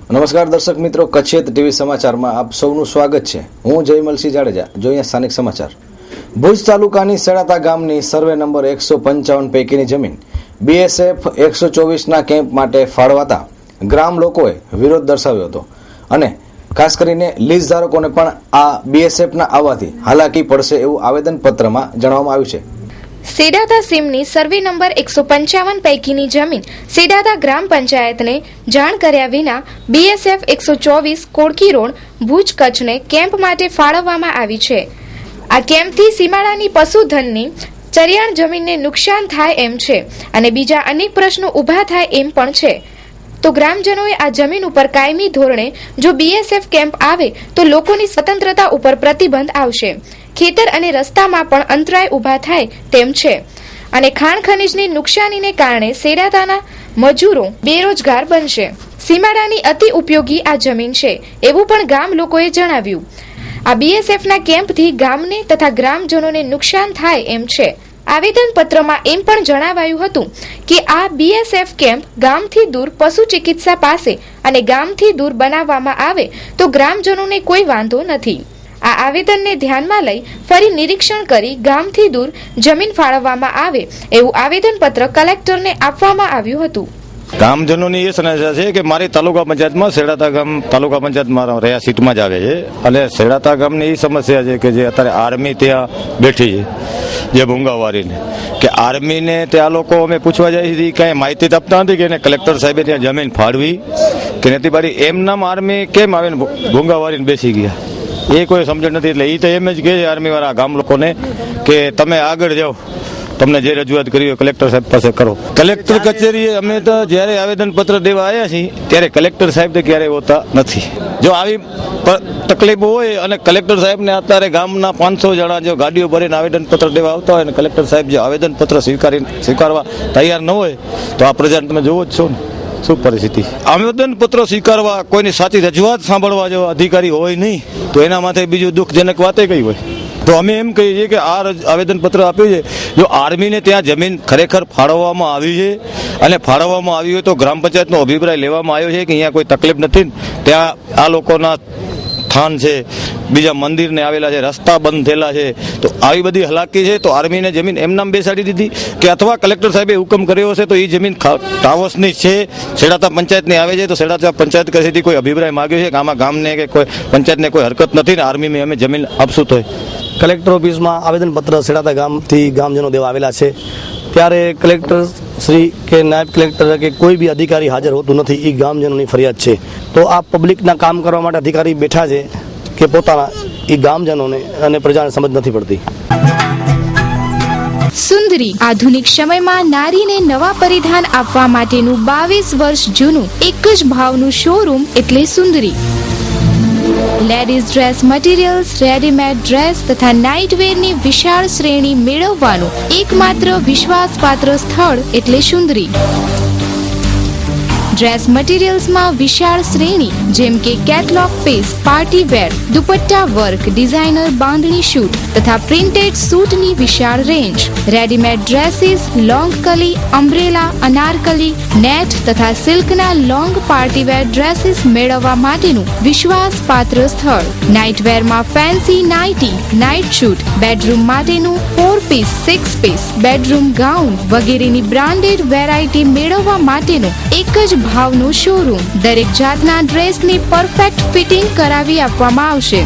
નમસ્કાર દર્શક મિત્રો, કચ્છિયત ટીવી સમાચારમાં આપ સૌનું સ્વાગત છે. હું જયમલસિંહ જાડેજા. જોઈએ સ્થાનિક સમાચાર. ભુજ તાલુકાની સેડાતા ગામની સર્વે નંબર 155 પૈકીની જમીન BSF 124ના કેમ્પ માટે ફાળવાતા ગ્રામ લોકોએ વિરોધ દર્શાવ્યો હતો અને ખાસ કરીને લીઝ ધારકોને પણ આ BSFના આવવાથી હાલાકી પડશે એવું આવેદનપત્રમાં જણાવવામાં આવ્યું છે. સેડાતા સીમની સર્વે નંબર 155 પૈકીની જમીન સેડાતા ગ્રામ પંચાયતને જાણ કર્યા વિના BSF 124 કોડકી રોડ ભુજ કચ્છને કેમ્પ માટે ફાળવવામાં આવી છે. આ કેમ્પથી સીમાડાની પશુધનની ચરિયાણ જમીનને નુકસાન થાય એમ છે અને બીજા અનેક પ્રશ્નો ઊભા થાય એમ પણ છે. તો ગ્રામજનોએ આ જમીન ઉપર કાયમી ધોરણે જો BSF કેમ્પ આવે તો લોકોની સ્વતંત્રતા ઉપર પ્રતિબંધ આવશે. ખેતર અને રસ્તામાં પણ અંતરાય ઊભા થાય તેમ છે અને ખાણ ખનીજની નુકસાનીને કારણે સેડાતાના મજૂરો બેરોજગાર બનશે. સીમાડાની અતિ ઉપયોગી આ જમીન છે એવું પણ ગામ લોકોએ જણાવ્યું. આ BSFના કેમ્પથી ગામને તથા ગ્રામજનોને નુકસાન થાય એમ છે. આવેદનપત્રમાં એમ પણ જણાવાયું હતું કે આ BSF કેમ્પ ગામથી દૂર પશુ ચિકિત્સા પાસે અને ગામથી દૂર બનાવવામાં આવે તો ગ્રામજનોને કોઈ વાંધો નથી. આ આવેદનને ધ્યાનમાં લઈ ફરી નિરીક્ષણ કરી ગામથી દૂર જમીન ફાળવવામાં આવે એવું આવેદનપત્ર કલેક્ટરને આપવામાં આવ્યું હતું. ગામજનોની એ સમસ્યા છે કે મારી તાલુકા પંચાયતમાં સેડાતા ગામ તાલુકા પંચાયતમાં રહ્યા સીટમાં જ આવે છે અને સેડાતા ગામની એ સમસ્યા છે કે જે અત્યારે આર્મી ત્યાં બેઠી છે, જે ભૂંગાવારીને કે આર્મીને ત્યાં લોકો અમે પૂછવા જાય છે કાંઈ માહિતી આપતા નથી કે એને કલેક્ટર સાહેબે ત્યાં જમીન ફાળવી કે નથી પાડી. એમનામ આર્મી કેમ આવીને ભૂંગાવારીને બેસી ગયા એ કોઈ સમજણ નથી. એટલે એ તો એમ જ કહે છે આર્મીવાળા ગામ લોકોને કે તમે આગળ જાઓ, તમને જે રજૂઆત કરી હોય કલેક્ટર સાહેબ પાસે કરો. કલેક્ટર કચેરીએ અમે તો જ્યારે આવેદનપત્ર દેવા આવ્યા છીએ ત્યારે કલેક્ટર સાહેબ તો ક્યારેય હોતા નથી. જો આવી તકલીફો હોય અને કલેક્ટર સાહેબને અત્યારે ગામના 500 જણા જો ગાડીઓ ભરીને આવેદનપત્ર દેવા આવતા હોય અને કલેક્ટર સાહેબ જો આવેદનપત્ર સ્વીકારવા તૈયાર ન હોય તો આ પ્રજાને તમે જોવો જ છો ને શું પરિસ્થિતિ. આવેદનપત્ર સ્વીકારવા કોઈની સાચી રજૂઆત સાંભળવા જો અધિકારી હોય નહીં તો એના માથે બીજું દુઃખજનક વાતે કઈ હોય. તો અમે એમ કહીએ છીએ કે આ આવેદનપત્ર આપ્યું છે જો આર્મીને ત્યાં જમીન ખરેખર ફાળવવામાં આવી છે અને ફાળવવામાં આવી હોય તો ગ્રામ પંચાયતનો અભિપ્રાય લેવામાં આવ્યો છે કે અહીંયા કોઈ તકલીફ નથી, ત્યાં આ લોકોના સ્થાન છે, બીજા મંદિરને આવેલા છે, રસ્તા બંધ થયેલા છે, તો આવી બધી હલાકી છે તો આર્મીને જમીન એમનામ બેસાડી દીધી કે અથવા કલેક્ટર સાહેબે હુકમ કર્યો હશે તો એ જમીન ટાવર્સની છે, સેડાતા પંચાયતની આવે છે તો સેડાતા પંચાયત કસેથી કોઈ અભિપ્રાય માગ્યો છે કે આમાં ગામને કે કોઈ પંચાયતને કોઈ હરકત નથી ને આર્મીમાં અમે જમીન આપશું તો. કલેક્ટર ઓફિસમાં આવેદનપત્ર સેડાતા ગામથી ગામજનો દેવા આવેલા છે ત્યારે કલેક્ટર શ્રી કે નાયબ કલેક્ટર કે કોઈ બી અધિકારી હાજર હોતું નથી. એ ગામજનોની ફરિયાદ છે. તો આ પબ્લિકના કામ કરવા માટે અધિકારી બેઠા છે કે પોતાના એ ગામજનોને અને પ્રજાને સમજ નથી પડતી. સુંદરી આધુનિક સમયમાં નારીને નવા પરિધાન આપવા માટેનું 22 વર્ષ જૂનું એક જ ભાવનું શોરૂમ એટલે Sundari. Ladies dress materials, readymade dress તથા નાઇટવેરની વિશાળ શ્રેણી મેળવવાનું એકમાત્ર વિશ્વાસપાત્ર સ્થળ એટલે સુંદરી. ડ્રેસ મટીરિયલ્સમાં વિશાળ શ્રેણી જેમ કે catalogue piece, party wear, dupatta work, designer bandhani suit તથા પ્રિન્ટેડ સૂટની વિશાળ રેન્જ. રેડીમેડ ડ્રેસીસ, લોંગ કલી, અમ્બ્રેલા, અનારકલી, નેટ તથા સિલ્કના લોંગ પાર્ટી વેર ડ્રેસીસ મેળવવા માટેનું વિશ્વાસપાત્ર સ્થળ. નાઇટવેરમાં fancy nighty, night suit, bedroom માટેનું 4 પીસ, 6 પીસ, બેડરૂમ ગાઉન વગેરેની બ્રાન્ડેડ વેરાયટી મેળવવા માટેનું એક જ ભાવનું શોરૂમ. દરેક જાતના ડ્રેસની પરફેક્ટ ફિટિંગ કરાવી આપવામાં આવશે.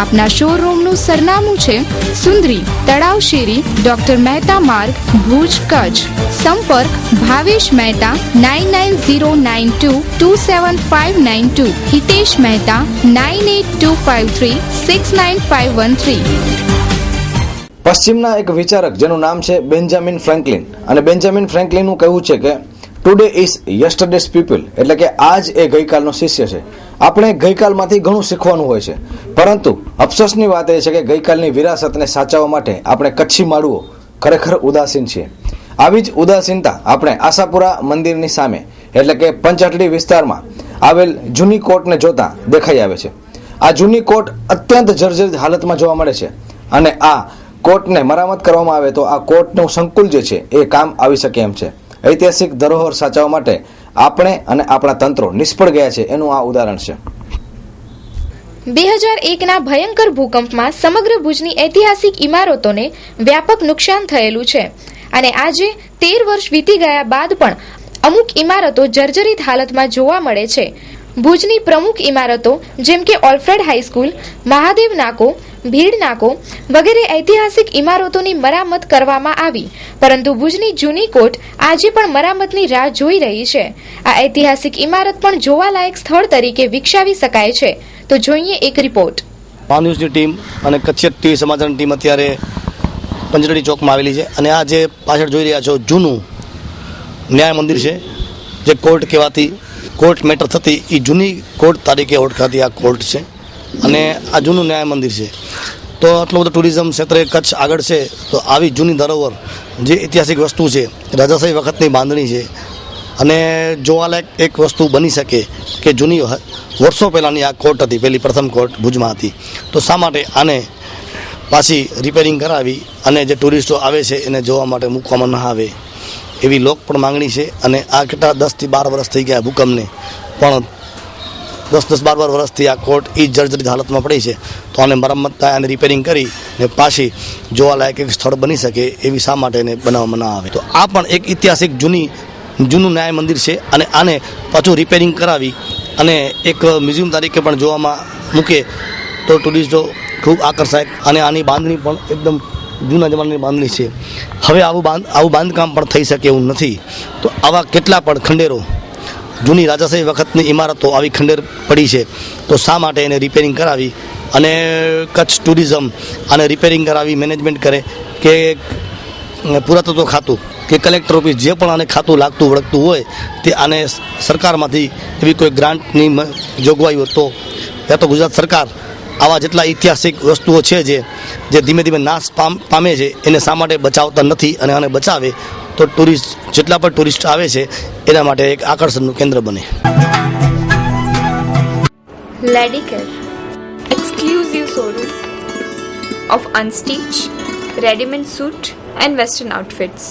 આપના શોરૂમનું સરનામું છે સુંદરી, તળાવ શેરી, ડોક્ટર મહેતા માર્ગ, ભુજ, કચ્છ. સંપર્ક ભાવેશ મહેતા 9909227592, હિતેશ મહેતા 9825369513. પશ્ચિમના એક વિચારક જેનું નામ છે બેન્જામિન ફ્રેન્કલિન અને બેન્જામિન ફ્રેન્કલિનનું કહેવું છે કે ટુડે ઇઝ યસ્ટરડેઝ પીપલ, એટલે કે આજ એ ગઈકાલનો શિષ્ય છે. આપણે ગઈકાલમાંથી ઘણું શીખવાનું હોય છે, પરંતુ અફસોસની વાત એ છે કે ગઈકાલની વિરાસતને સાચવવા માટે આપણે કચ્છી માળુઓ ખરેખર ઉદાસીન છીએ. આવી જ ઉદાસીનતા આપણે આશાપુરા મંદિરની સામે એટલે કે પંચહટડી વિસ્તારમાં આવેલ જૂની કોર્ટને જોતા દેખાઈ આવે છે. આ જૂની કોર્ટ અત્યંત જર્જરિત હાલતમાં જોવા મળે છે અને આ કોર્ટને મરામત કરવામાં આવે તો આ કોર્ટનું સંકુલ જે છે એ કામ આવી શકે એમ છે. ઐતિહાસિક ધરોહર સાચવવા માટે આપણે અને આપણા તંત્રો નિષ્ફળ ગયા છે એનું આ ઉદાહરણ છે. 2001ના ભયંકર ભૂકંપમાં સમગ્ર ભુજની ઐતિહાસિક ઇમારતોને વ્યાપક નુકસાન થયેલું છે અને આજે 13 વર્ષ વીતી ગયા બાદ પણ અમુક ઇમારતો જર્જરિત હાલતમાં જોવા મળે છે. ભુજની પ્રમુખ ઇમારતો જેમ કે ઓલ્ફ્રેડ હાઈસ્કૂલ, મહાદેવ નાકો, ભીડ નાકો વગેરે ઐતિહાસિક ઇમારતોની મરામત કરવામાં આવી, પરંતુ ભુજની જૂની કોર્ટ આજે પણ મરામતની રાહ જોઈ રહી છે. આ ઐતિહાસિક ઇમારત પણ જોવાલાયક સ્થળ તરીકે વિકસાવી શકાય છે. તો જોઈએ એક રિપોર્ટ. મા ન્યૂઝની ટીમ અને કચ્છી ટીવી સમાચારની ટીમ અત્યારે પંજરડી ચોકમાં આવેલી છે અને આ જે પાછળ જોઈ રહ્યા છો જૂનું ન્યાય મંદિર છે, જે કોર્ટ કહેવાતી કોર્ટ મેટર થતી એ જૂની કોર્ટ તરીકે ઓળખાતી આ કોર્ટ છે અને આ જૂનું ન્યાય મંદિર છે. તો આટલું બધું ટુરિઝમ ક્ષેત્રે કચ્છ આગળ છે, તો આવી જૂની ધરોહર જે ઐતિહાસિક વસ્તુ છે, રાજાશાહી વખતની બાંધણી છે અને જોવાલાયક એક વસ્તુ બની શકે કે જૂની વર્ષો પહેલાંની આ કોર્ટ હતી, પહેલી પ્રથમ કોર્ટ ભુજમાં હતી, તો શા માટે આને પાછી રિપેરિંગ કરાવી અને જે ટુરિસ્ટો આવે છે એને જોવા માટે મૂકવામાં ન આવે એવી લોક પણ માંગણી છે. અને આ કેટલા 10 થી 12 વર્ષ થઈ ગયા ભૂકંપને, પણ 10-12 વર્ષથી આ કોર્ટ એ જર્જરિત હાલતમાં પડી છે, તો આને મરમ્મત થાય અને રિપેરિંગ કરી ને પાછી જોવાલાયક એક સ્થળ બની શકે એવી શા માટે એને બનાવવામાં ના આવે. તો આ પણ એક ઐતિહાસિક જૂનું ન્યાય મંદિર છે અને આને પાછું રિપેરિંગ કરાવી અને એક મ્યુઝિયમ તરીકે પણ જોવામાં મૂકે તો ટુરિસ્ટો ખૂબ આકર્ષાય. અને આની બાંધણી પણ એકદમ જૂના જમાનાની બાંધણી છે. હવે આવું બાંધકામ પણ થઈ શકે એવું નથી. તો આવા કેટલા પણ ખંડેરો, જૂની રાજાશાહી વખતની ઇમારતો આવી ખંડેર પડી છે, તો શા માટે એને રિપેરિંગ કરાવી અને કચ્છ ટુરિઝમ આને રિપેરિંગ કરાવી મેનેજમેન્ટ કરે કે પુરાતત્વ ખાતું કે કલેક્ટર ઓફિસ જે પણ આને ખાતું લાગતું વળગતું હોય તે આને સરકારમાંથી એવી કોઈ ગ્રાન્ટની જોગવાઈ હોય તો, યા તો ગુજરાત સરકાર આવા જેટલા ઐતિહાસિક વસ્તુઓ છે જે ધીમે ધીમે નાશ પામે છે એને શા માટે બચાવતા નથી અને આને બચાવે તો જેટલા પણ ટુરિસ્ટ આવે છે એના માટે એક આકર્ષણનું કેન્દ્ર બને. Ladicare, exclusive showroom of unstitched, ready-made suit and western outfits.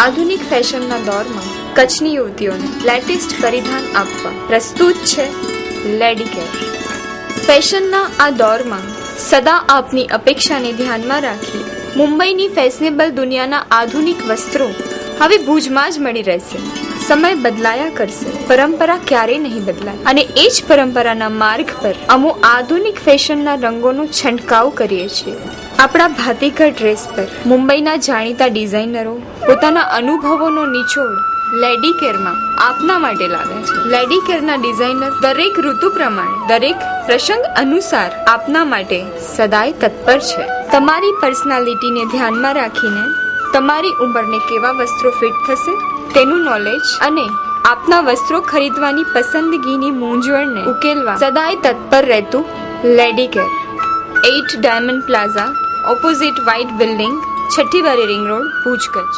આધુનિક ફેશનના દોરમાં કચ્છની યુવતીઓને લેટેસ્ટ પરિધાન આપવા પ્રસ્તુત છે લેડીકેર. ફેશનના આ દોરમાં સદા આપની અપેક્ષાને ધ્યાનમાં રાખી મુંબઈની ફેશનેબલ દુનિયાના આધુનિક વસ્ત્રો હવે ભુજમાં જ મળી રહેશે. સમય બદલાયા કરશે, પરંપરા ક્યારેય નહીં બદલાય અને એ જ પરંપરાના માર્ગ પર અમો આધુનિક ફેશનના રંગોનો છંટકાવ કરીએ છીએ. આપણા ભાતીગળ ડ્રેસ પર મુંબઈના જાણીતા ડિઝાઇનરો પોતાના અનુભવોનો નિચોડ લેડીકેરમાં આપના માટે લાવ્યા છે. લેડીકેરના ડિઝાઇનર દરેક ઋતુ પ્રમાણે, દરેક પ્રસંગ અનુસાર આપના માટે સદાય તત્પર છે. તમારી પર્સનાલિટીને ધ્યાનમાં રાખીને તમારી ઉંમરને કેવા વસ્ત્રો ફિટ થશે તેનું નોલેજ અને આપના વસ્ત્રો ખરીદવાની પસંદગીની મૂંઝવણને ઉકેલવા સદાય તત્પર રહેતું લેડીકેર. 8 diamond plaza, opposite white building, છઠ્ઠી બારી રિંગ રોડ, ભુજ, કચ્છ.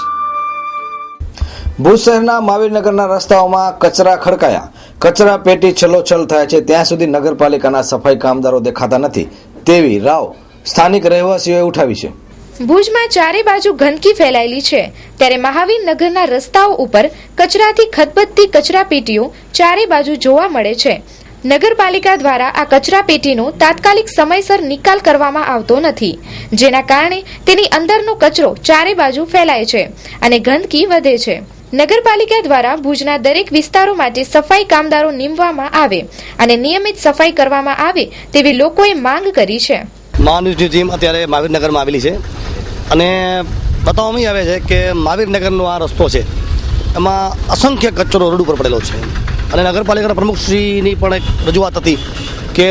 ભુજ શહેરના મહાવીરનગરના રસ્તાઓમાં કચરા ખડકાયા, કચરા પેટી છલોછલ થાય છે, ત્યાં સુધી નગરપાલિકાના સફાઈ કામદારો દેખાતા નથી તેવી રાવ સ્થાનિક રહેવાસીઓએ ઉઠાવી છે. ભુજમાં ચારે બાજુ ગંદકી ફેલાયેલી છે, ત્યારે મહાવીરનગરના રસ્તાઓ ઉપર કચરાથી ખદબદતી કચરા પેટીઓ ચારે બાજુ જોવા મળે છે. નગરપાલિકા દ્વારા આ કચરા પેટીનો તાત્કાલિક સમયસર નિકાલ કરવામાં આવતો નથી, જેના કારણે તેની અંદરનો કચરો ચારે બાજુ ફેલાય છે અને ગંદકી વધે છે. નગરપાલિકા દ્વારા ભુજના દરેક વિસ્તારો માટે સફાઈ કામદારો નીમવામાં આવે અને નિયમિત સફાઈ કરવામાં આવે તેવી લોકોએ માંગ કરી છે. મા ન્યૂઝની ટીમ અત્યારે મહાવીરનગરમાં આવેલી છે અને બતાવવામાં આવે છે કે મહાવીરનગરનો આ રસ્તો છે એમાં અસંખ્ય કચરો રોડ ઉપર પડેલો છે અને નગરપાલિકાના પ્રમુખશ્રીની પણ એક રજૂઆત હતી કે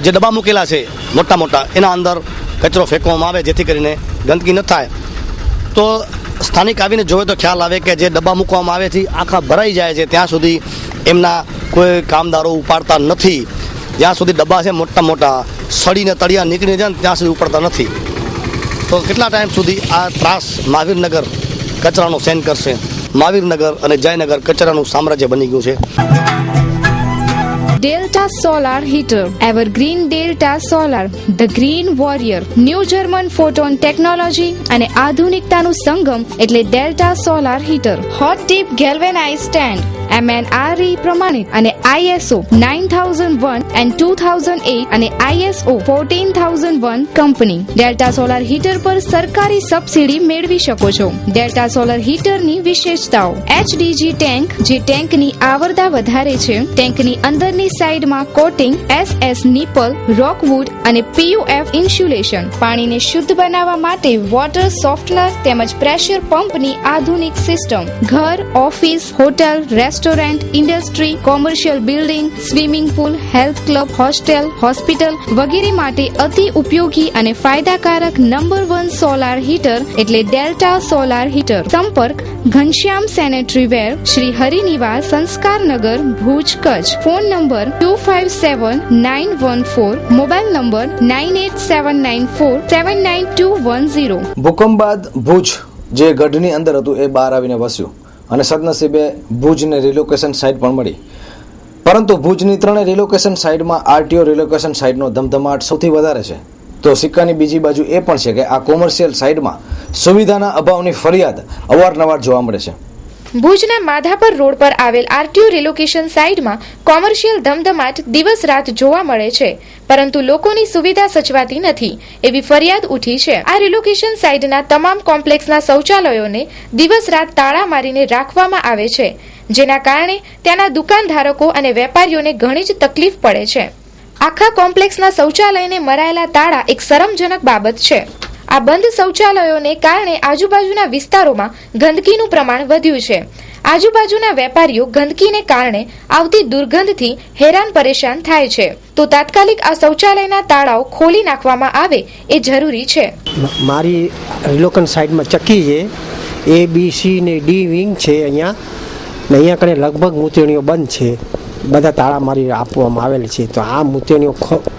જે ડબ્બા મૂકેલા છે મોટા મોટા એના અંદર કચરો ફેંકવામાં આવે જેથી કરીને ગંદકી ન થાય. તો સ્થાનિક આવીને જોવે તો ખ્યાલ આવે કે જે ડબ્બા મૂકવામાં આવે છે આખા ભરાઈ જાય છે, ત્યાં સુધી એમના કોઈ કામદારો ઉપાડતા નથી. જ્યાં સુધી ડબ્બા છે મોટા મોટા સડીને તળિયા નીકળી જાય ત્યાં સુધી ઉપાડતા નથી. તો કેટલા ટાઈમ સુધી આ ત્રાસ મહાવીરનગર કચરાનો સહન કરશે? મહાવીરનગર અને જયનગર કચરાનું સામ્રાજ્ય બની ગયું છે. Delta Solar Heater, Evergreen Delta Solar, The Green Warrior, New German Photon Technology અને આધુનિકતાનું સંગમ એટલે Delta Solar Heater. Hot Tip Galvanized Stand, MNRE પ્રમાણિત અને ISO 9001 and 2008 અને ISO 14001 company. Delta solar heater પર સરકારી સબસિડી મેળવી શકો છો. ડેલ્ટા સોલાર હીટરની વિશેષતાઓ: HDG ટેન્ક, જે ટેન્કની આવરદા વધારે છે. ટેન્કની અંદરની સાઈડમાં કોટિંગ, SS નિપલ, રોકવુડ અને PUF ઇન્સ્યુલેશન. પાણીને શુદ્ધ બનાવવા માટે વોટર સોફ્ટનર તેમજ પ્રેશર પંપની આધુનિક સિસ્ટમ. ઘર, office, hotel, restaurant, industry, commercial building, swimming pool, health club, hostel, hospital વગેરે માટે અતિ ઉપયોગી અને ફાયદાકારક નંબર 1 સોલાર હીટર એટલે ડેલ્ટા સોલાર હીટર. સંપર્ક Ghanshyam sanitary ware, Shri Harinivas, Sanskarnagar, Bhuj, Kutch. Phone number 257914, mobile number 9879479210. ભૂકંપ બાદ ભુજ જે ગઢની અંદર હતું એ બહાર આવીને વસ્યું અને સદનસીબે ભુજને રિલોકેશન સાઇટ પણ મળી. પરંતુ ભુજની ત્રણેય રિલોકેશન સાઇટમાં RTO રિલોકેશન સાઇટનો ધમધમાટ સૌથી વધારે છે. તો સિક્કાની બીજી બાજુ એ પણ છે કે આ કોમર્શિયલ સાઇટમાં સુવિધાના અભાવની ફરિયાદ અવારનવાર જોવા મળે છે. ભુજના માધાપર રોડ પર આવેલ RTO રિલોકેશન સાઇટમાં કોમર્શિયલ ધમધમાટ દિવસ રાત જોવા મળે છે, પરંતુ લોકોની સુવિધા સચવાતી નથી એવી ફરિયાદ ઉઠી છે. આ રિલોકેશન સાઇટના તમામ કોમ્પ્લેક્સના શૌચાલયોને દિવસ રાત તાળા મારીને રાખવામાં આવે છે, જેના કારણે ત્યાંના દુકાનધારકો અને વેપારીઓને ઘણી જ તકલીફ પડે છે. આખા કોમ્પ્લેક્સના શૌચાલયને મરાયેલા તાળા એક શરમજનક બાબત છે. આ બંધ શૌચાલયોને કારણે આજુબાજુના વિસ્તારોમાં ગંદકીનું પ્રમાણ વધ્યું છે. આજુબાજુના વેપારીઓ ગંદકીને કારણે આવતી દુર્ગંધથી હેરાન પરેશાન થાય છે. તો તાત્કાલિક આ શૌચાલયના તાળાઓ ખોલી નાખવામાં આવે એ જરૂરી છે. મારી રિલોકેશન સાઇડમાં ચક્કી છે, ABC ને D વિંગ છે અહીંયા ને અહીંયા કણે લગભગ મૂતેણીઓ બંધ છે. બધા તાળા મારી આપવામાં આવેલ છે. તો આ મૂતેણીઓ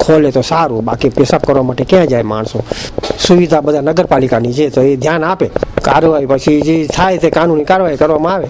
ખોલે તો સારું, બાકી પેશાબ કરવા માટે ક્યાં જાય માણસો? સુવિધા બધા નગરપાલિકાની છે, તો એ ધ્યાન આપે. કાર્યવાહી પછી જે થાય તે કાનૂની કાર્યવાહી કરવામાં આવે.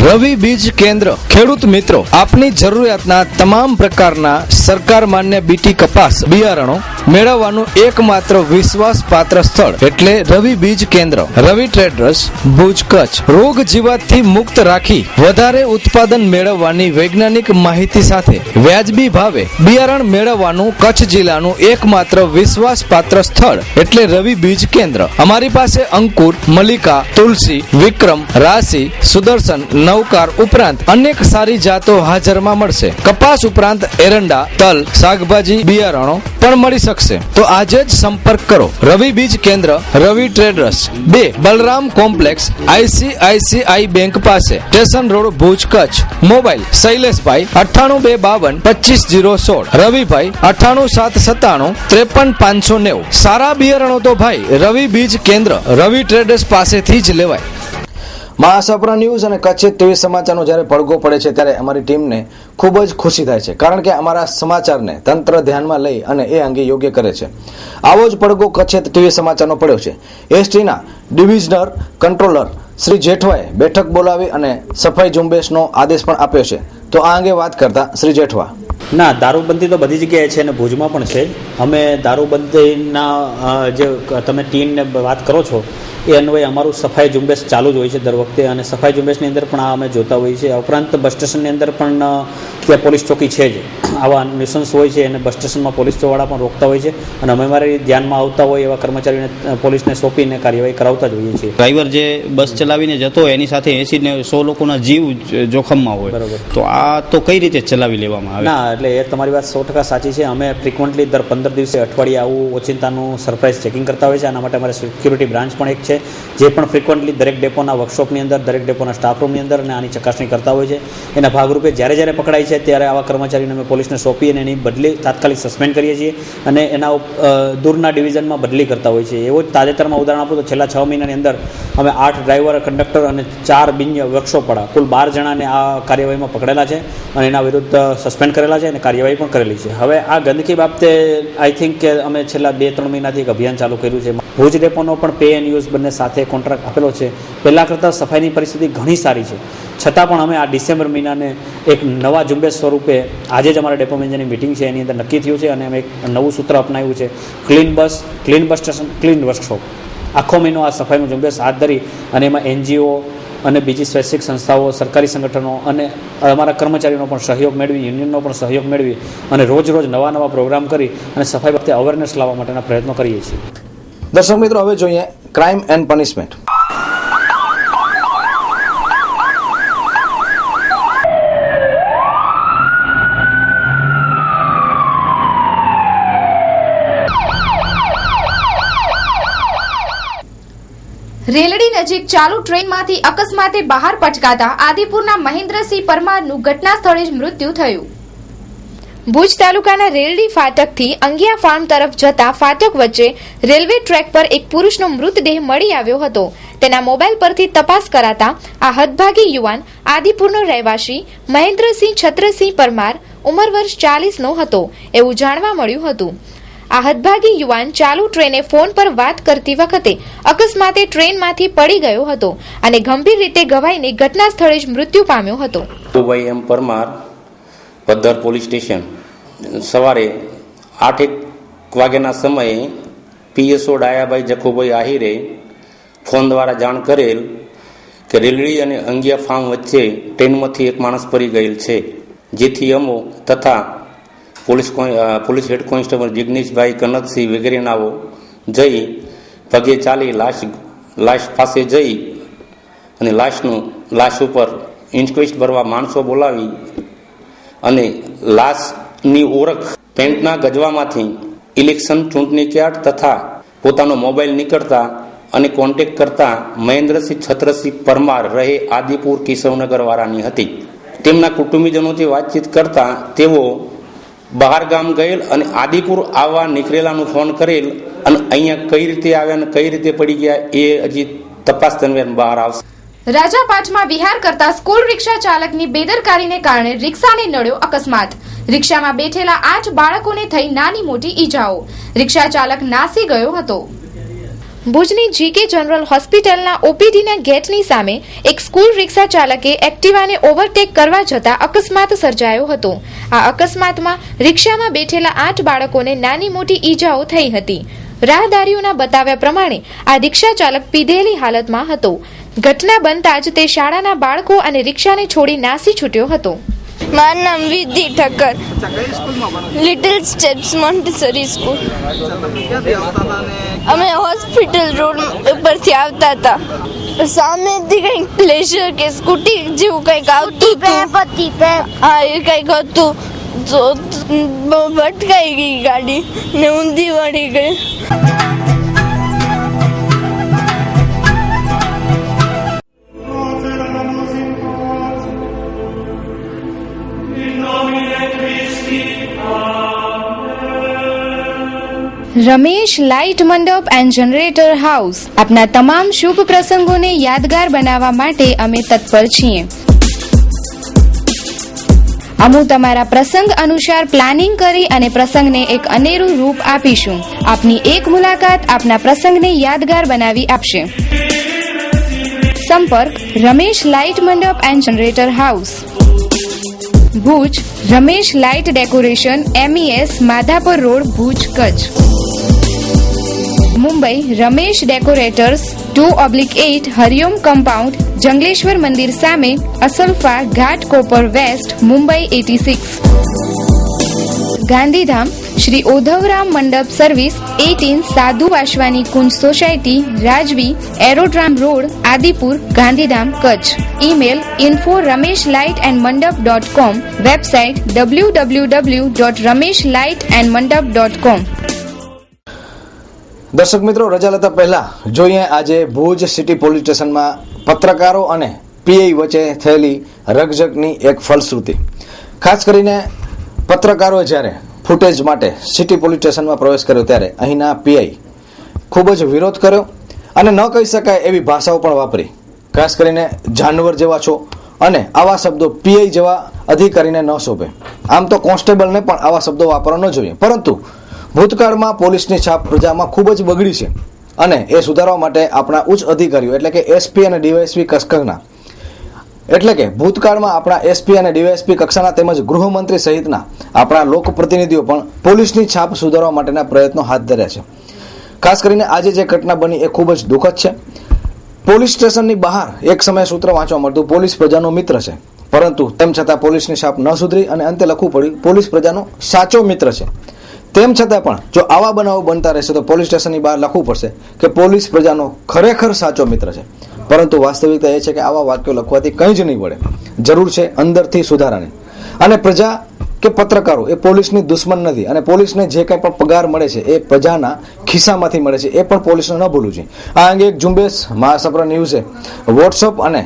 રવિ બીજ કેન્દ્ર. ખેડૂત મિત્રો, આપની જરૂરિયાતના તમામ પ્રકારના સરકાર માન્ય બીટી કપાસ બિયારણો મેળવવાનું એકમાત્ર વિશ્વાસપાત્ર સ્થળ એટલે રવિ બીજ કેન્દ્ર. રવિ ટ્રેડર્સ, ભુજ, કચ્છ. રોગ જીવાતથી મુક્ત રાખી વધારે ઉત્પાદન મેળવવાની વૈજ્ઞાનિક માહિતી સાથે વ્યાજબી ભાવે બિયારણ મેળવવાનું કચ્છ જિલ્લાનું એકમાત્ર વિશ્વાસપાત્ર સ્થળ એટલે રવિ બીજ કેન્દ્ર. અમારી પાસે અંકુર, મલ્લિકા, તુલસી, વિક્રમ, રાશિ, સુદર્શન, નવકાર ઉપરાંત અનેક સારી જાતો હાજરમાં મળશે. કપાસ ઉપરાંત એરંડા, તલ, શાકભાજી બિયારણો પણ મળી શકશે. તો આજે જ સંપર્ક કરો. રવિ બીજ કેન્દ્ર, Ravi traders, 2 Balram complex, ICICI bank પાસે, station road, Bhuj, Kutch. Mobile શૈલેષભાઈ 9822525016, રવિભાઈ 9877935590. સારા બિયારણો તો ભાઈ રવિ બીજ કેન્દ્ર, રવિ ટ્રેડર્સ પાસેથી જ લેવાય. મહાસાપરા ન્યૂઝ અને કચ્છ ટીવી સમાચારનો જ્યારે પડઘો પડે છે ત્યારે અમારી ટીમને ખૂબ જ ખુશી થાય છે, કારણ કે અમારા સમાચારને તંત્ર ધ્યાનમાં લઈ અને એ અંગે યોગ્ય કરે છે. આવો જ પડઘો કચ્છ ટીવી સમાચારનો પડ્યો છે. STના ડિવિઝનર કંટ્રોલર શ્રી જેઠવાએ બેઠક બોલાવી અને સફાઈ ઝુંબેશનો આદેશ પણ આપ્યો છે. તો આ અંગે વાત કરતા શ્રી જેઠવા: ના, દારૂબંધી તો બધી જગ્યાએ છે અને ભુજમાં પણ છે. અમે દારૂબંધીના જે તમે ટીમને વાત કરો છો એ અન્વયે અમારું સફાઈ ઝુંબેશ ચાલુ જ હોય છે દર વખતે, અને સફાઈ ઝુંબેશની અંદર પણ આ અમે જોતા હોઈએ છીએ. ઉપરાંત બસ સ્ટેશનની અંદર પણ ત્યાં પોલીસ ચોકી છે જ. આવા ન્યુસન્સ હોય છે અને બસ સ્ટેશનમાં પોલીસવાળા પણ રોકતા હોય છે, અને અમે અમારી ધ્યાનમાં આવતા હોય એવા કર્મચારીઓને પોલીસને સોંપીને કાર્યવાહી કરાવતા જ હોઈએ છીએ. ડ્રાઈવર જે બસ ચલાવીને જતો હોય એની સાથે 80 ને 100 લોકોના જીવ જોખમમાં હોય, બરોબર. તો આ તો કઈ રીતે ચલાવી લેવામાં આવે? ના, એટલે એ તમારી વાત 100% સાચી છે. અમે ફ્રિકવન્ટલી દર 15 દિવસે અઠવાડિયે આવું ઓચિંતાનું સરપ્રાઇઝ ચેકિંગ કરતા હોય છે. આના માટે અમારે સિક્યુરિટી બ્રાન્ચ પણ એક છે, જે પણ ફ્રિકવન્ટલી દરેક ડેપોના વર્કશોપની અંદર, દરેક ડેપોના સ્ટાફરૂમની અંદર અને આની ચકાસણી કરતા હોય છે. એના ભાગરૂપે જ્યારે પકડાય છે ત્યારે આવા કર્મચારીને અમે પોલીસને સોંપી અને એની બદલી તાત્કાલિક સસ્પેન્ડ કરીએ છીએ અને એના દૂરના ડિવિઝનમાં બદલી કરતા હોય છે. એવો જ તાજેતરમાં ઉદાહરણ આપું તો છેલ્લા 6 મહિનાની અંદર અમે 8 ડ્રાઈવર, કંડક્ટર અને 4 બિન વર્કશોપવાળા કુલ 12 જણાને આ કાર્યવાહીમાં પકડેલા છે અને એના વિરુદ્ધ સસ્પેન્ડ કરેલા છે. અને કાર્યવાહી પણ કરેલી છે. હવે આ ગંદકી બાબતે આઈ થિંક કે અમે છેલ્લા 2-3 મહિનાથી એક અભિયાન ચાલુ કર્યું છે. ભુજ ડેપોનો પણ પે એન્ડ યુઝ બંને સાથે કોન્ટ્રાક્ટ આપેલો છે. પહેલાં કરતાં સફાઈની પરિસ્થિતિ ઘણી સારી છે, છતાં પણ અમે આ ડિસેમ્બર મહિનાને એક નવા ઝુંબેશ સ્વરૂપે આજે જ અમારા ડેપો મેનેજરની મિટિંગ છે, એની અંદર નક્કી થયું છે અને અમે એક નવું સૂત્ર અપનાવ્યું છે, clean bus station, clean workshop. આખો મહિનો આ સફાઈનું ઝુંબેશ હાથ ધરી અને એમાં NGO અને બીજી સ્વૈચ્છિક સંસ્થાઓ, સરકારી સંગઠનો અને અમારા કર્મચારીઓનો પણ સહયોગ મેળવી, યુનિયનનો પણ સહયોગ મેળવી અને રોજ નવા પ્રોગ્રામ કરી અને સફાઈ બાબતે અવેરનેસ લાવવા માટેના પ્રયત્નો કરીએ છીએ. દર્શક મિત્રો, હવે જોઈએ ક્રાઇમ એન્ડ પનિશમેન્ટ. રેલડી નજીક ચાલુ ટ્રેનમાંથી અકસ્માતે બહાર પટકાતા આદિપુરના મહેન્દ્રસિંહ પરમારનું ઘટના સ્થળે જ મૃત્યુ થયું. ભુજ તાલુકાના રેલડી ફાટકથી અંગિયા ફાર્મ તરફ જતા ફાટક વચ્ચે રેલવે ટ્રેક પર એક પુરુષનો મૃતદેહ મળી આવ્યો હતો. તેના મોબાઈલ પરથી તપાસ કરાતા આ હદભાગી યુવાન આદિપુરનો રહેવાસી મહેન્દ્રસિંહ છત્રસિંહ પરમાર ઉંમર વર્ષ 40નો હતો એવું જાણવા મળ્યું હતું. આ હદભાગી યુવાન ચાલુ ટ્રેને ફોન પર વાત કરતી વખતે અકસ્માતે ટ્રેનમાંથી પડી ગયો હતો અને ગંભીર રીતે ઘવાઈને ઘટના સ્થળે જ મૃત્યુ પામ્યો હતો. ભાઈ એમ પરમાર, પદ્ધર પોલીસ સ્ટેશન. સવારે 8:01 વાગ્યાના સમયે PSO ડાયાભાઈ જખુભાઈ આહિરે ફોન દ્વારા જાણ કરેલ કે રેલડી અને અંગિયા ફાર્મ વચ્ચે ટ્રેનમાંથી એક માણસ પડી ગયેલ છે, જેથી અમો તથા પોલીસ હેડ કોન્સ્ટેબલ જિગ્નેશભાઈ કનકસિંહ વગેરેનાઓ જઈ પગે ચાલી લાશ પાસે જઈ અને લાશ ઉપર ઇન્ક્વેસ્ટ ભરવા માણસો બોલાવી અને લાશની ઓળખ પેન્ટના ગજવામાંથી ઇલેક્શન ચૂંટણી કાર્ડ તથા પોતાનો મોબાઈલ નીકળતા અને કોન્ટેક્ટ કરતા મહેન્દ્રસિંહ છત્રસિંહ પરમાર રહે આદિપુર કેશવનગર વાળાની હતી. તેમના કુટુંબીજનોથી વાતચીત કરતા તેઓ બહાર ગામ ગયેલ અને આદિપુર આવવા નીકળેલાનું ફોન કરેલ અને અહીંયા કઈ રીતે આવ્યા અને કઈ રીતે પડી ગયા એ હજી તપાસ દરમિયાન બહાર આવશે. રાજાપાટમાં વિહાર કરતા સ્કૂલ રિક્ષા ચાલકની બેદરકારીને કારણે રિક્ષાને નડ્યો અકસ્માત. રિક્ષામાં બેઠેલા 8 બાળકોને થઈ નાની મોટી ઈજાઓ. રિક્ષા ચાલક નાસી ગયો હતો. ભુજની GK જનરલ હોસ્પિટલના OPDના ગેટની સામે એક સ્કૂલ રિક્ષા ચાલકે એક્ટિવાને ઓવરટેક કરવા જતા અકસ્માત સર્જાયો હતો. આ અકસ્માતમાં રિક્ષામાં બેઠેલા 8 બાળકોને નાની મોટી ઈજાઓ થઈ હતી. રાહદારીઓના બતાવ્યા પ્રમાણે આ રિક્ષા ચાલક પીધેલી હાલતમાં હતો. ઘટના બનતા જ તે શાળાના બાળકો અને રિક્ષાને છોડી નાસી છૂટ્યો હતો. મારું નામ વિધિ Thakkar, little steps Montessori school. અમે હોસ્પિટલ રોડ ઉપરથી આવતા હતા. સામેથી કંઈક પ્લેઝર કે સ્કૂટી જેવું કંઈક આવતું હતું. હા, એ કંઈક હતું તો ભટકાઈ ગઈ ગાડી ને ઊંધી વળી ગઈ. રમેશ લાઇટ મંડપ એન્ડ જનરેટર હાઉસ. આપના તમામ શુભ પ્રસંગોને યાદગાર બનાવવા માટે અમે તત્પર છીએ. અમે તમારા પ્રસંગ અનુસાર પ્લાનિંગ કરી અને પ્રસંગને એક અનેરું રૂપ આપીશું. આપની એક મુલાકાત આપના પ્રસંગને યાદગાર બનાવી આપશે. સંપર્ક રમેશ લાઇટ મંડપ and generator house, Bhuj. Ramesh light decoration, MES, Madhapar road, Bhuj, Kutch. Mumbai Ramesh decorators, 2/8 Hariom compound, Jangleshwar મંદિર સામે, અસલ્ફા ઘાટ, કોપર વેસ્ટ, મુંબઈ 86. ગાંધીધામ શ્રી ઓધવરામ મંડપ સર્વિસ, 18 સાધુ વાસવાની કુંજ સોસાયટી, રાજવી, aerodrome road, Adipur, Gandhidham, Kutch. Email info@rameshlightandmandap.com. Website www.rameshlightandmandap.com. દર્શક મિત્રો, રજા લેતા પહેલા જોઈએ આજે ભુજ સિટી પોલીસ સ્ટેશનમાં પત્રકારો અને PI વચ્ચે થયેલી રકઝકની એક ફલશ્રુતિ. ખાસ કરીને પત્રકારોએ જ્યારે ફૂટેજ માટે સિટી પોલીસ સ્ટેશનમાં પ્રવેશ કર્યો ત્યારે અહીંના PI ખૂબ જ વિરોધ કર્યો અને ન કહી શકાય એવી ભાષાઓ પણ વાપરી. ખાસ કરીને જાનવર જેવા છો, અને આવા શબ્દો પીઆઈ જેવા અધિકારીને ન શોભે. આમ તો કોન્સ્ટેબલને પણ આવા શબ્દો વાપરવા ન જોઈએ, પરંતુ ભૂતકાળમાં પોલીસની છાપ પ્રજામાં ખૂબ જ બગડી છે અને એ સુધારવા માટે આપણા ઉચ્ચ અધિકારીઓ એટલે કે એસપી અને ડીવાયએસપી કક્ષાના એટલે કે ભૂતકાળમાં આપણા એસપી અને ડીવાયએસપી કક્ષાના તેમજ ગૃહમંત્રી સહિતના આપણા લોકપ્રતિનિધિઓ પણ પોલીસની છાપ સુધારવા માટેના પ્રયત્નો હાથ ધર્યા છે. ખાસ કરીને આજે જે ઘટના બની એ ખૂબ જ દુઃખદ છે. પોલીસ સ્ટેશનની બહાર એક સમયે સૂત્ર વાંચવા મળતું પોલીસ પ્રજાનો મિત્ર છે, પરંતુ તેમ છતાં પોલીસની છાપ ન સુધરી અને અંતે લખવું પડ્યું પોલીસ પ્રજાનો સાચો મિત્ર છે. તેમ છતાં પણ જો આવા બનાવો બનતા રહેશે તો પોલીસ સ્ટેશનની બહાર લખવું પડશે કે પોલીસ પ્રજાનો ખરેખર સાચો મિત્ર છે. પરંતુ વાસ્તવિકતા એ છે કે આવા વાક્યો લખવાથી કંઈ જ નહીં મળે. જરૂર છે અંદરથી સુધારાની. અને પ્રજા કે પત્રકારો એ પોલીસની દુશ્મન નથી અને પોલીસને જે કંઈ પણ પગાર મળે છે એ પ્રજાના ખિસ્સામાંથી મળે છે, એ પણ પોલીસને ન ભૂલવું જોઈએ. આ અંગે એક ઝુંબેશ મહાસપ્ર ન્યૂઝે વોટ્સઅપ અને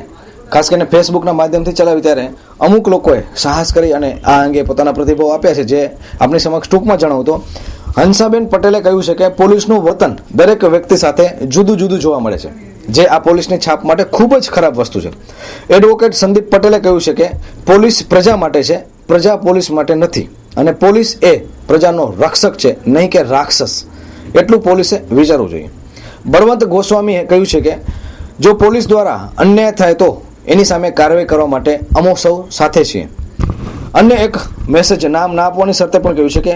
ખાસ કરીને ફેસબુકના માધ્યમથી ચલાવી ત્યારે અમુક લોકોએ સાહસ કરી અને આ અંગે પોતાના પ્રતિભાવ આપ્યા છે, જે આપણી સમક્ષ ટૂંકમાં જણાવું તો હંસાબેન પટેલે કહ્યું છે કે પોલીસનું વર્તન દરેક વ્યક્તિ સાથે જુદું જુદું જોવા મળે છે, જે આ પોલીસની છાપ માટે ખૂબ જ ખરાબ વસ્તુ છે. એડવોકેટ સંદીપ પટેલે કહ્યું છે કે પોલીસ પ્રજા માટે છે, પ્રજા પોલીસ માટે નથી અને પોલીસ એ પ્રજાનો રક્ષક છે, નહીં કે રાક્ષસ. એટલું પોલીસે વિચારવું જોઈએ. બળવંત ગોસ્વામીએ કહ્યું છે કે જો પોલીસ દ્વારા અન્યાય થાય તો એની સામે કાર્યવાહી કરવા માટે અમો સૌ સાથે છીએ. અન્ય એક મેસેજ નામ ના આપવાની શરતે પણ કહ્યું છે કે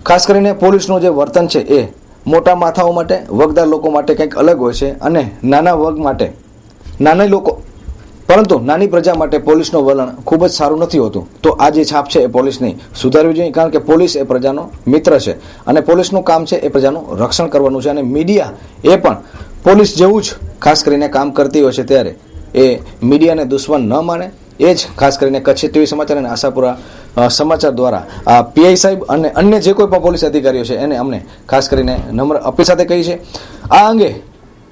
ખાસ કરીને પોલીસનું જે વર્તન છે એ મોટા માથાઓ માટે, વગદાર લોકો માટે કંઈક અલગ હોય છે અને નાના વર્ગ માટે, નાના લોકો પરંતુ નાની પ્રજા માટે પોલીસનું વલણ ખૂબ જ સારું નથી હોતું. તો આ જે છાપ છે એ પોલીસની સુધારવી જોઈએ, કારણ કે પોલીસ એ પ્રજાનો મિત્ર છે અને પોલીસનું કામ છે એ પ્રજાનું રક્ષણ કરવાનું છે. અને મીડિયા એ પણ પોલીસ જેવું જ ખાસ કરીને કામ કરતી હોય છે, ત્યારે એ મીડિયાને દુશ્મન ન માને. એ જ ખાસ કરીને કચ્છી ટીવી સમાચાર અને આશાપુરા સમાચાર દ્વારા આ પીઆઈ સાહેબ અને અન્ય જે કોઈ પણ પોલીસ અધિકારીઓ છે એને અમને ખાસ કરીને નમ્ર અપીલ સાથે કહી છે. આ અંગે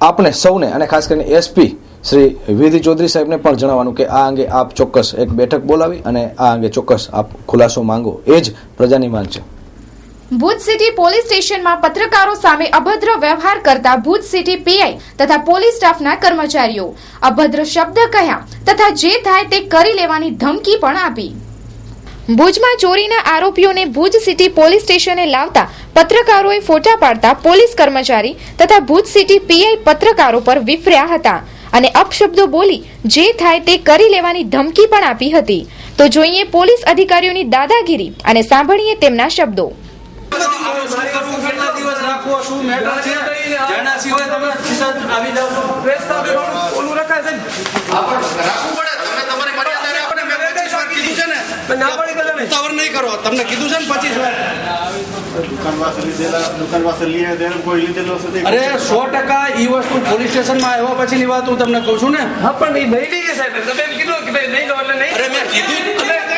આપણે સૌને અને ખાસ કરીને એસપી શ્રી વિધિ ચૌધરી સાહેબને પણ જણાવવાનું કે આ અંગે આપ ચોક્કસ એક બેઠક બોલાવી અને આ અંગે ચોક્કસ આપ ખુલાસો માંગો, એ જ પ્રજાની માંગ છે. ભુજ સિટી પોલીસ સ્ટેશનમાં પત્રકારો સામે અભદ્ર વ્યવહાર કરતા ભુજ સિટી પીઆઈ તથા પોલીસ સ્ટાફના કર્મચારીઓ અભદ્ર શબ્દ કહ્યા તથા જે થાય તે કરી લેવાની ધમકી પણ આપી. ભુજમાં ચોરીના આરોપીઓને ભુજ સિટી પોલીસ સ્ટેશને લાવતા પત્રકારોએ ફોટા પાડતા પોલીસ કર્મચારી તથા ભુજ સિટી પીઆઈ પત્રકારો પર વિફર્યા હતા અને અપશબ્દો બોલી જે થાય તે કરી લેવાની ધમકી પણ આપી હતી. તો જોઈએ પોલીસ અધિકારીઓની દાદાગીરી અને સાંભળીએ તેમના શબ્દો. તમને કીધું છે ને 25 વાર અરે 100% ઈ વસ્તુ પોલીસ સ્ટેશનમાં આવ્યા પછીની વાત હું તમને કહું છું ને. હા પણ એ નહીં લઈ સાહેબ તમે એમ કીધું કે ભાઈ નહીં લો એટલે નહીં. અરે મેં કીધું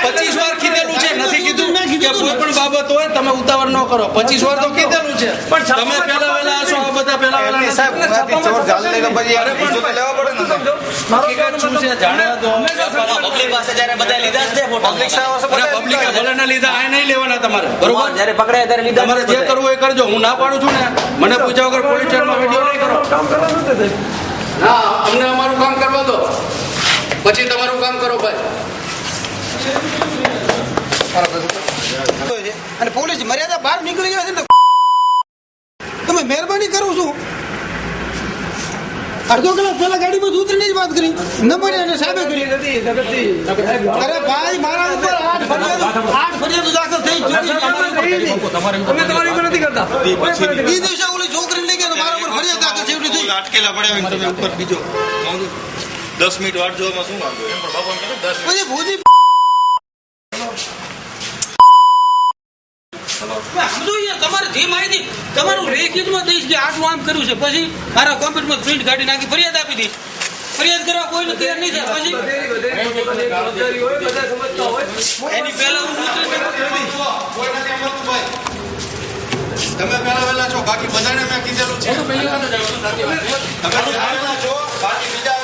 25 વાર કીધેલું છે, નથી કીધું કે કોઈ પણ બાબત હોય તમે ઉતાવળ ન કરો. 25 વાર તો કીધેલું છે, પણ તમે પહેલા વહેલા આશો આ બધા પહેલા વહેલા સાહેબ ચોર ગાલ લેલો પછી અરે પણ લેવા પડે ને મારો હકીકત શું છે જાણવા દો. પબ્લિક પાસે જ્યારે બધા લીધા છે પબ્લિક પાસે પબ્લિક ભલે ના લીધા આ નહીં લેવાના તમારે, બરોબર? જ્યારે પકડાય ત્યારે લીધા. તમારે જે કરવું એ કરજો, હું ના પાડું છું ને. મને પૂછ્યા વગર પોલીસ સ્ટેશનમાં વિડિયો નહીં કરો. કામ કરવાનું છે ના, અમને અમારું કામ કરવા દો, પછી તમારું કામ કરો ભાઈ. અને પોલીસ મર્યાદા બહાર નીકળી જાય છે ને, તમે મહેરબાની કરું છું. અડધો કલાક પહેલા ગાડીમાં ઉતરીને જ વાત કરી નંબર અને સાહેબે કરી. અરે ભાઈ મારા ઉપર 8 ફરિયાદો દાખલ થઈ. તમારી ઉપર નથી કરતા. એ દિવસે ઓલી છોકરીને લઈ ગયા તો મારા ઉપર ફરિયાદ દાખલ થઈ. અટકેલા પડ્યા તમે ઉપર બીજો 10 મિનિટ વાટ જોવામાં શું વાંધો? પછી ભૂજી તમારે જે માહિતી તમારું રેખિતમાં દઈશ કે આટલું આમ કર્યું છે, પછી મારા કોમ્પ્યુટરમાં પ્રિન્ટ કાઢી નાખી ફરિયાદ આપી દઈશ. ફરિયાદ કરવા કોઈ તૈયાર નહીં થાય. પછી એની પહેલા તમે પહેલા વહેલા છો, બાકી બધાને મેં કીધેલું છે. તમે પહેલા છો, બાકી બીજા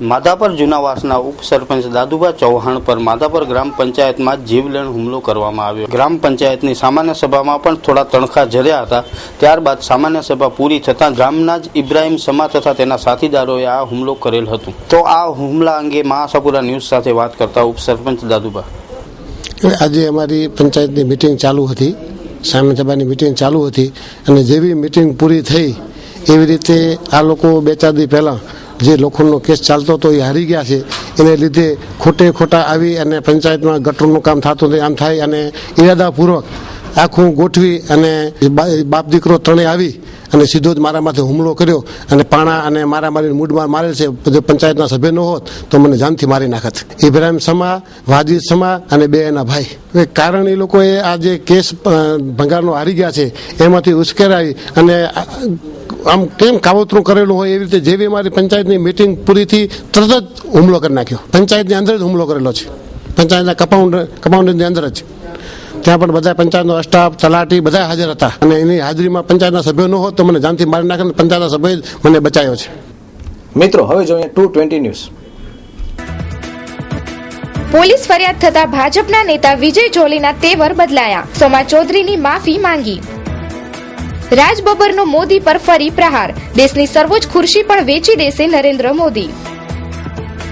માધાપર જૂનાવાસના ઉપસરપંચ દાદુભા ચૌહાણ પર માધાપર ગ્રામ પંચાયતમાં જીવલેણ હુમલો કરવામાં આવ્યો. ગ્રામ પંચાયતની સામાન્ય સભામાં પણ થોડા તણખા ઝર્યા હતા. ત્યારબાદ સામાન્ય સભા પૂરી થતાં ગામના જ ઇબ્રાહીમ સમા તથા તેના સાથીદારોએ આ હુમલો કરેલ હતું. તો આ હુમલા અંગે મહાસાપુરા ન્યૂઝ સાથે વાત કરતા ઉપસરપંચ દાદુભા. આજે અમારી પંચાયતની મિટિંગ ચાલુ હતી, સામાન્ય સભાની મિટિંગ ચાલુ હતી અને જેવી મિટિંગ પૂરી થઈ એવી રીતે આ લોકો 2-4 દિવસ પહેલાં જે લોખંડનો કેસ ચાલતો હતો એ હારી ગયા છે. એને લીધે ખોટા આવી અને પંચાયતમાં ગટરનું કામ થતું આમ થાય અને ઇરાદાપૂર્વક આખું ગોઠવી અને બાપ દીકરો ત્રણેય આવી અને સીધો જ મારા માથે હુમલો કર્યો અને પાણા અને મારી મૂડમાં મારેલ છે. જો પંચાયતના સભ્ય ન હોત તો મને જાનથી મારી નાખત. ઇબ્રાહીમ સમા, વાજીદ સમા અને 2 એના ભાઈ. કારણ એ લોકોએ આ જે કેસ ભંગારનો હારી ગયા છે એમાંથી ઉશ્કેરાવી અને આમ કેમ કાવતરું કરેલું હોય એવી રીતે જેવી અમારી પંચાયતની મિટિંગ પૂરી થઈ તરત જ હુમલો કરી નાખ્યો. પંચાયતની અંદર જ હુમલો કરેલો છે, પંચાયતના કમ્પાઉન્ડરની અંદર જ. ત્યાં પણ બધા પંચાયતનો સ્ટાફ, તલાટી બધા હાજર હતા અને એની હાજરીમાં પંચાયતના સભ્યો ન હોત તો મને જાનથી મારી નાખે. પંચાયતના સભ્યોએ મને બચાવ્યો છે. મિત્રો હવે જોઈએ 220 ન્યૂઝ. પોલીસ ફરિયાદ થતા ભાજપના નેતા વિજય જોલીના તેવર બદલાયા. સોમા ચૌધરીની માફી માંગી. રાજબબ્બરનો મોદી પર ફરી પ્રહાર. દેશની સર્વોચ્ચ ખુરશી પણ વેચી દેશે નરેન્દ્ર મોદી.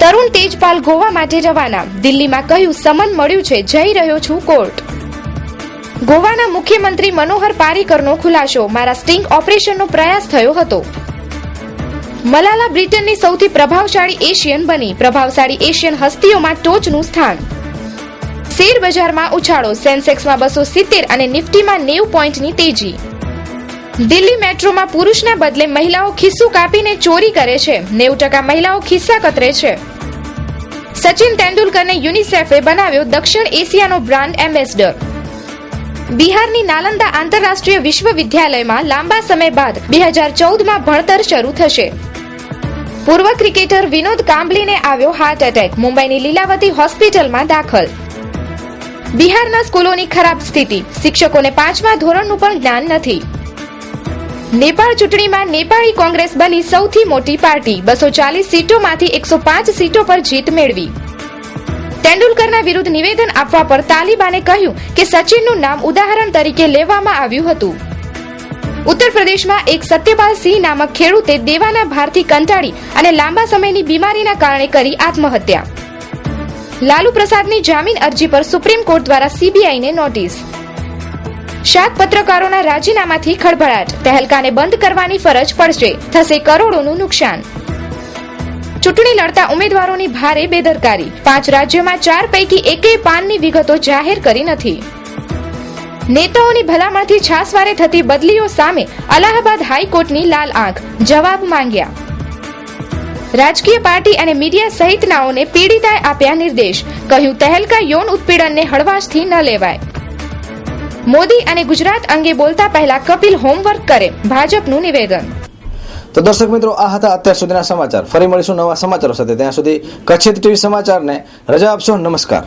તરુણ તેજપાલ ગોવા માટે રવાના. દિલ્હીમાં કહ્યું સમન મળ્યું છે, જઈ રહ્યો છું કોર્ટ. ગોવાના મુખ્યમંત્રી મનોહર પારીકરનો ખુલાસો. મારા સ્ટિંગ ઓપરેશનનો પ્રયાસ થયો હતો. મલાલા બ્રિટનની સૌથી પ્રભાવશાળી એશિયન બની. પ્રભાવશાળી એશિયન હસ્તીઓમાં ટોચનું સ્થાન. શેર બજારમાં ઉછાળો. સેન્સેક્સમાં 270 અને નિફ્ટીમાં 90 પોઈન્ટની તેજી. દિલ્હી મેટ્રોમાં પુરુષના બદલે મહિલાઓ ખિસ્સું કાપીને ચોરી કરે છે. 90% મહિલાઓ ખિસ્સા કતરે છે. સચિન તેંડુલકરને યુનિસેફે બનાવ્યો દક્ષિણ એશિયાનો બ્રાન્ડ એમ્બેસડર. બિહારની નાલંદા આંતરરાષ્ટ્રીય વિશ્વવિદ્યાલયમાં લાંબા સમય બાદ 2014માં ભણતર શરૂ થશે. પૂર્વ ક્રિકેટર વિનોદ કાંબલીને આવ્યો હાર્ટ એટેક. મુંબઈની લીલાવતી હોસ્પિટલમાં દાખલ. બિહારના સ્કૂલોની ખરાબ સ્થિતિ. શિક્ષકોને 5મા ધોરણનું પણ જ્ઞાન નથી. નેપાળ ચૂંટણીમાં નેપાળી કોંગ્રેસ બની સૌથી મોટી પાર્ટી. 240 સીટોમાંથી 105 સીટો પર જીત મેળવી. તેંડુલકરના વિરુદ્ધ નિવેદન આપવા પર તાલિબાને કહ્યું કે સચિનનું નામ ઉદાહરણ તરીકે લેવામાં આવ્યું હતું. ઉત્તર પ્રદેશમાં એક સત્યપાલ સિંહ નામક ખેડૂતે દેવાના ભારથી કંટાળી અને લાંબા સમયની બીમારીના કારણે કરી આત્મહત્યા. લાલુ પ્રસાદની જામીન અરજી પર સુપ્રીમ કોર્ટ દ્વારા સીબીઆઈને નોટિસ. 7 પત્રકારોના રાજીનામાથી ખળભળાટ. તહેલકાને બંધ કરવાની ફરજ પડશે, થશે કરોડોનું નુકસાન. ચૂંટણી લડતા ઉમેદવારોની ભારે બેદરકારી. 5 રાજ્યોમાં 4 પૈકી એકેય પાનની વિગતો જાહેર કરી નથી. નેતાઓની ભલામણથી છાસવારે થતી બદલીઓ સામે અલ્હાબાદ હાઈકોર્ટની લાલ આંખ. જવાબ માંગ્યા. રાજકીય પાર્ટી અને મીડિયા સહિતનાઓને પીડિતાએ આપ્યા નિર્દેશ. કહ્યું તહેલકા યૌન ઉત્પીડનને હળવાશથી ન લેવાય. મોદી અને ગુજરાત અંગે બોલતા પહેલા કપિલ હોમવર્ક કરે. ભાજપનું નિવેદન. તો દર્શક મિત્રો, આ હતા અત્યાર સુધીના સમાચાર. ફરી મળીશું નવા સમાચારો સાથે. ત્યાં સુધી કચ્છી ટીવી સમાચારને રજા આપશો. નમસ્કાર.